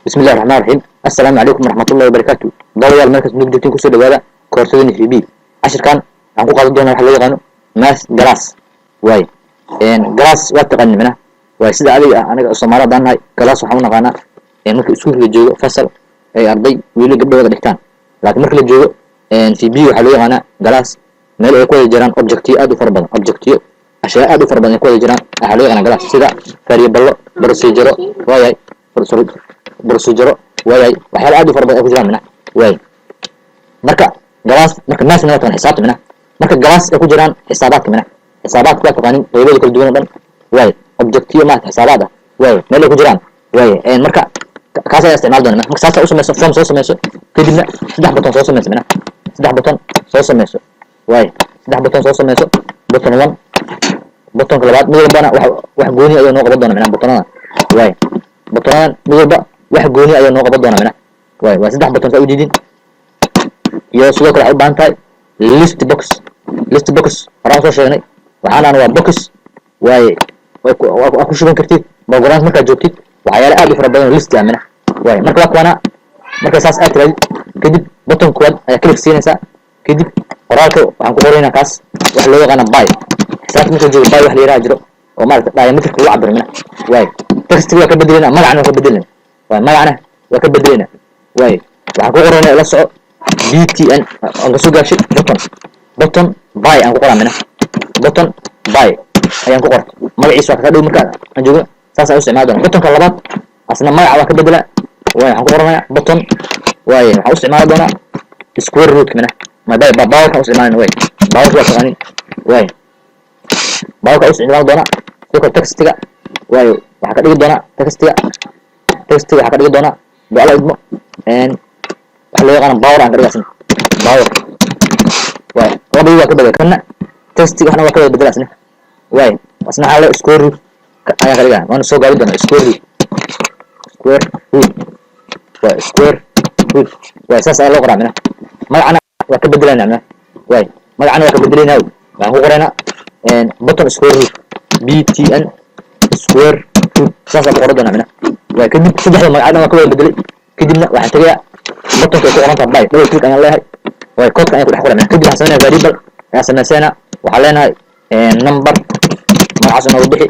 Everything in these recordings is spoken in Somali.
بسم الله الرحمن الرحيم السلام عليكم ورحمة الله وبركاته ضوء المركز نقدر كسر هذا كورسين في بي عشر كان عن قوة دونا حلو يغانو ماس جلاس واي إن جلاس واتقن منه واي سيد علي أنا الصومالة دان هاي جلاس وحنا غانا إن ممكن يسوق الجو فصل أي أرضي ويلي قبل وقت الكتان لكن ممكن الجو إن في بي حلو يغانا جلاس مال يكون جيران أوبجكتي أدو فربنا أوبجكتي أشياء أدو فربنا يكون جيران حلو يغانا جلاس سيدا فريبلو برسيجرو واي برسيجرو واي waxyaalo aad u fara badan ay ku jiraan mina way marka galaas marka naasna waa xisaabta mina marka galaas ay ku jiraan xisaabaadka mina xisaabaadka waa taqaanin qeybada kala duwan oo dhan way objective ma xisaabaada way meel ay ku jiraan way marka kaas ay isticmaal doonaa marka saasa u sameeyso form soo sameeyso kadibna saddex button soo sameeyso mina saddex button soo sameeyso way saddex button soo sameeyso button 1 button labaad mid walbana wax gooni ayuu noo qaban doonaa mina buttonada way buttonada mid walba wax gooni ayuu noo qaban doonaa mina way waa saddex button oo diidin iyo sidoo kale u baahan tahay list box horaan soo sheegnay waxaana waa box way ku shuban kartid program marka joogtid waxyaalo aad u fara badan list amina way marka waa marka saas aad tiraahdo kadib button kood ayaa click siinaysa kadib qoraalka waxaan ku qoraynaa kaas wax loo yaqaan buy xisaabta marka joogo buy wax la yiraahdo jiro oo maaragta diameter ku cabir mina way textiga ka bedelina magacana ka bedelina way magacana waa ka bedelina way waxaan ku qoraynaa la soco btn aan soo gaashay button buy aan ku qoraynaa button buy ayaan ku qorto magaciisa ka dhow marka aan joogo saas ay u isticmaal doonaa buttonka labaad asna magaca waa ka bedela way waxaan ku qoranayaa button way waxaan u isticmaal doonaa square root kana ma bay power ka u isticmaalna way power waa taqaanin way power ka u isticmaal doonaa sidoo textiga way waxa ka dhigi doonaa textiga waxa ka dhigi doonaa bala idmo waxa loo yaqaan power aan dhigaysan power way wadi waa ka bedel kana textiga waxna waa ka bedelasna way asna hal square root ayaa ka dhigaa waan soo gaari doonaa square root way saas ayaa loo qoraa mina magacana waa ka bedelanaa mina way magacana waa ka bedelanaa waxaan ku qoraynaa button square root btn square root saas ayaa qoran doonaa mina way kadib saddexda magacana waa ka bedelay kadibna waxaan tagayaa buttonka ku qoran tahay double click ayaan leeyahay way code ayaan ku dhex qoraa mina kadib waxaan sameeyaa variable ayaan sameeyaa waxaan leenahay number magacaas oo bixi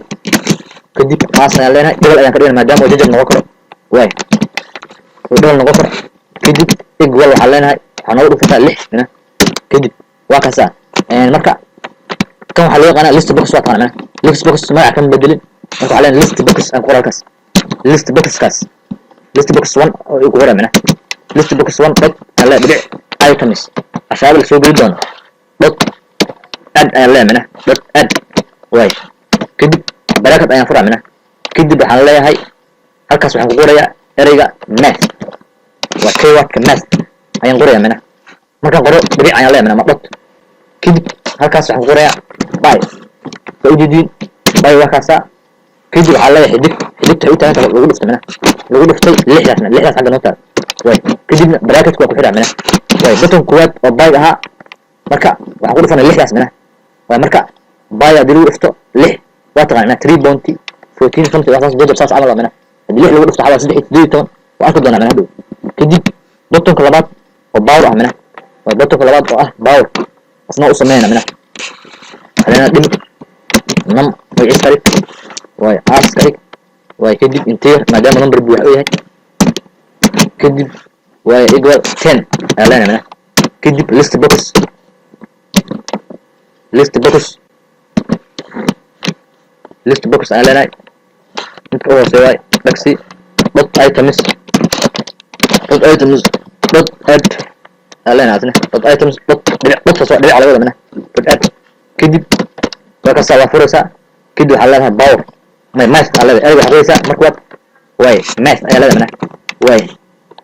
kadib taas ayaan leenahay double ayaan ka dhigay maadaama uu jajab noqon karo way double noqon karo kadib equal waxaan leenahay waxaan ugu dhuftaa 6 mina kadib waa kaasa marka kan waxa loo yaqaan list box waa kana list box magaca kan bedelin marka waxaan leenahay list box aan qoraalkaas list box 1 oo igu hore mina list box 1 dot ala dhibic items ashaabal soo geli doona dot add ayaan leeyahay mina dot add way kadib baraakad ayaan furaa mina kadib waxaan leeyahay halkaas waxaan ku qorayaa ereyga math waa keywordka math ayaan qorayaa mina markaan qoro dhibic ayaan leeyahay mina ma dot kadib halkaas waxaan ku qorayaa buy soo jeedin buy waa kaasa kadib waxaan leeyahay xidibta u taagan lagu dhiftay mina lagu dhiftay lixdaas xagga noo taag way kadibna baraakadku waa ku xiraa mina way button kuwaad oo buy ahaa marka waxaan ku dhifanaa lixdaas mina way marka buy hadii lagu dhifto 6 waa taqaanaa 3.14 something waxaas jajab saas camal mina hadii 6 lagu dhifto xawaa 3 waa arki doonaa mina hadhow kadib buttonka labaad oo power ah mina way buttonka labaad oo ah power asna u sameeyna mina halena dim nam way istarik way askarik way kadib inteer maadaama number buux u yahay kadib way equal 10 halena mina kadib list box aan leenahay inta oo hooseeya taxi dot items dot add aan leenahay dot items dot soo dhibic laga wadana dot add kadib waa ka soo furaysa kadib waxaa leedahay power math aan leedahay ereyga xaqaysa marka way math ayaa leedahay way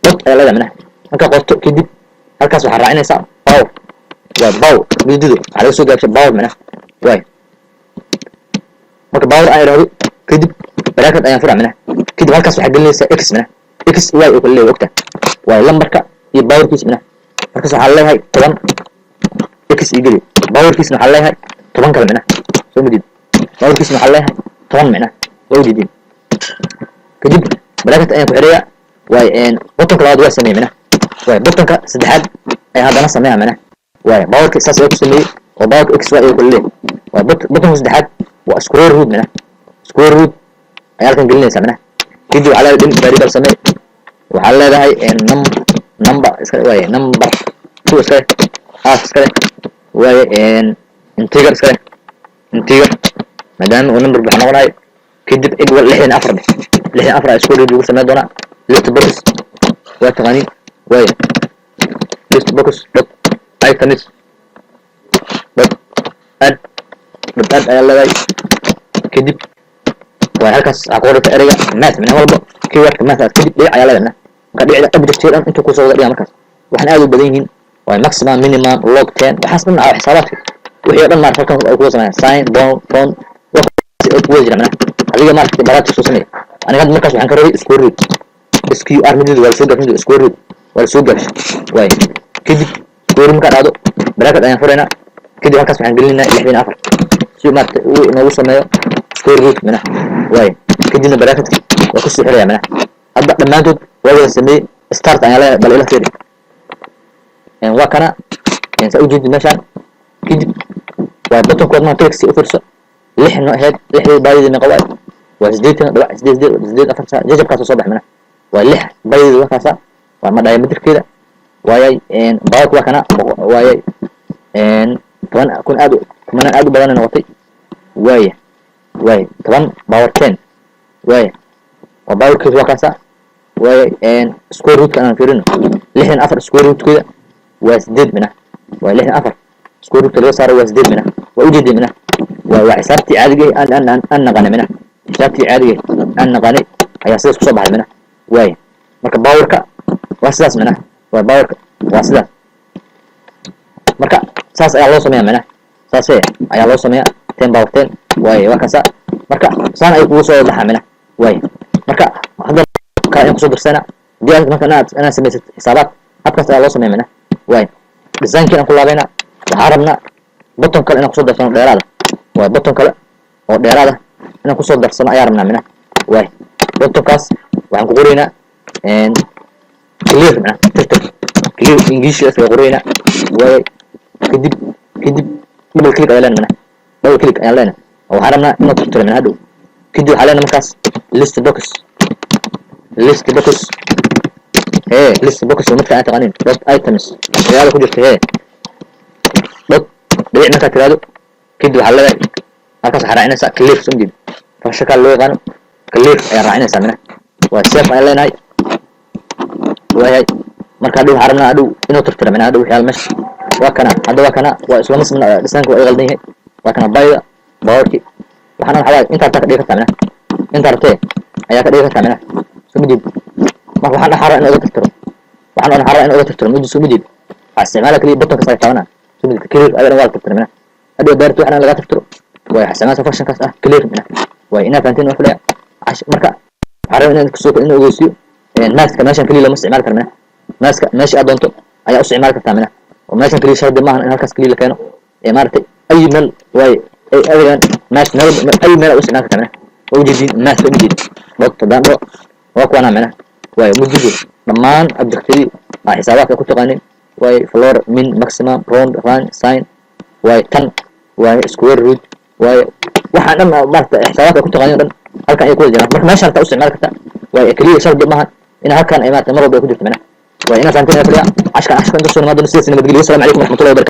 dot ayaa leedahay marka qorto kadib halkaas waxaa raacinaysaa power waa power midido waxaa laga soo gaabshay power mina way marka power ay raado kadib baraakad ayaan furaa mina kadib halkaas waxaa gelinaysaa x mina x y oo kale leeyahay ogta way lambarka iyo powerkiisa mina markaas waxaa leeyahay 10 x igeli powerkiisa waxaa leeyahay 10 kale mina soo midid powerkiisa waxaa leeyahay 10 mina waa diidin kadib baraakad ayaan ku xiriyaa واي ان بطن كلاود واسمي منه واي بطن كسدحاد اي هذا نص سميها منه واي باور كساس يكسمي وباور اكس واي كله واي بطن سدحاد وسكوير روت منه سكوير روت اي halkan gelinaysa منه كيدو على الدين variable سمي وحال leedahay ان number iska way number 2 iska half iska way ان integer iska integer maadaama uu number bixin noqonayo kadib equal 64 64 isku reeb ugu sameey doona list box waa taqaani way list box dot items dot add ayaa leedahay kadib waa halkaas aqoonta ereyga math min walba keyword math kadib dhic ayaa leedahay ka dhicda object dhan inta ku soo wada markaas waxaan aad u badan yihiin waa maximum minimum log 10 waxaas dhan waa xisaabaadka wixii dhan marka halkan ay ku sameeyaan sign down phone way jiraan adiga marka baraad soo sameey aniga markaas waxaan ka rabay square root sqr mididu waa soo gaarnay square root waa soo gaarsh way kadib square marka dhado bracket ayaan furayna kadib halkaas waxaan gelinaa 64 si marka uu inoo sameeyo square root mana way kadibna bracket waa ku soo xiraya mana hadda dhamaantood waa sameey start ayaan leeyahay bal ila fiiri en waa kana en sa ujeedin meeshan kadib waa button koodna text u furso lixno ahayd lixdii baayidii qawaa waa sideetan dhawac sideed afar saac jajabkaas soo baxmana waa lix baayidii waxaasa waa ma dhaay midkeeda waayay en baawk waa kana waayay en kun aad u badan noqotay waaya waay 10 power 10 waaya waa baawk waa kaasa waayay en square root kana fiirino lixdan afar square root keeda waa sideed mina waa lixdan afar square root laga saaro waa sideed mina waa ujeedin mina وحسابتي عادي أنا غني منه حسابتي عادي أنا غني هي سلاس كصبح منه واي مركب باورك واسلاس منه وباورك واسلاس مركب ساس أي الله سميع منه ساس أي الله سميع 10 باور 10 واي وكذا مركب سان أي قوسه لها منه واي مركب هذا كان يقصد السنة دي مثلا أنا سميت حسابات أبكر الله سميع منه واي بالزين كنا كل علينا وحاربنا بطن كل أنا قصد السنة غير هذا waa button kale oo dheeraad ah inaan ku soo darsano ayaa rabnaa mina way buttonkaas waxaan ku qoraynaa clear mina clear english ee qoraynaa way kadib double click ayaa leena mina double click ayaa leena oo waxaan rabnaa inaan tirtiro mina hadhow kadib waxaan leena markaas list box list box midka aan taqaanin dot items ayaa ku jirta dot dhibic marka tiraado كده حلقة هكذا حرقنا سا كليف سنجد فشكل لو يقانو كليف أي رعينا سامنا والسيف أي لين هاي وهي مركا دو حرمنا أدو إنو ترتر من أدو حيال مش وكنا هذا وكنا وإسلام اسمنا لسانك وأي غلطين هاي وكنا بايدا باوركي وحنا الحوالي انت ارتاك ديكا سامنا انت ارتاك أياك ديكا سامنا سمجد ما وحنا حرق إنو ترترو وحنا حرق إنو ترترو مجد سمجد استعمالك لي بطنك سايتاونا سمجد كليف أي نوال ترتر منه هذا بارتو احنا لغا تفترو way xasanaad function kaas ah clear mina way ina faanteen wax leeyahay marka xaraan inaan ku soo in ogeysiyo maaska meeshan kaliya lama isticmaal karna maaska meesha aad doonto ayaa u isticmaal kartaa mina oo meeshan kaliya shardi maahan in halkaas kaliya la keeno maartay ay meel way ay adeegan maas meel ay meel u isticmaal kartaa mina oo jidin maas u jidin waqti dando waa kuwana mina way mujidu dhamaan objectivity xisaabaadka ku taqaanin way floor min maximum round run sign way tan way square root way waxaan dhan maarta xisaabaadka ku taqaaniin dhan halkan ay ku jiraan marka meesha ta u isticmaal kartaa way kaliya shardi maahan in halkan ay maarta mar walba ku jirto mana way ina faanteen kaliya ashka inta soo nabadgelyo salaam alaykum wa rahmatullahi wa barakatuh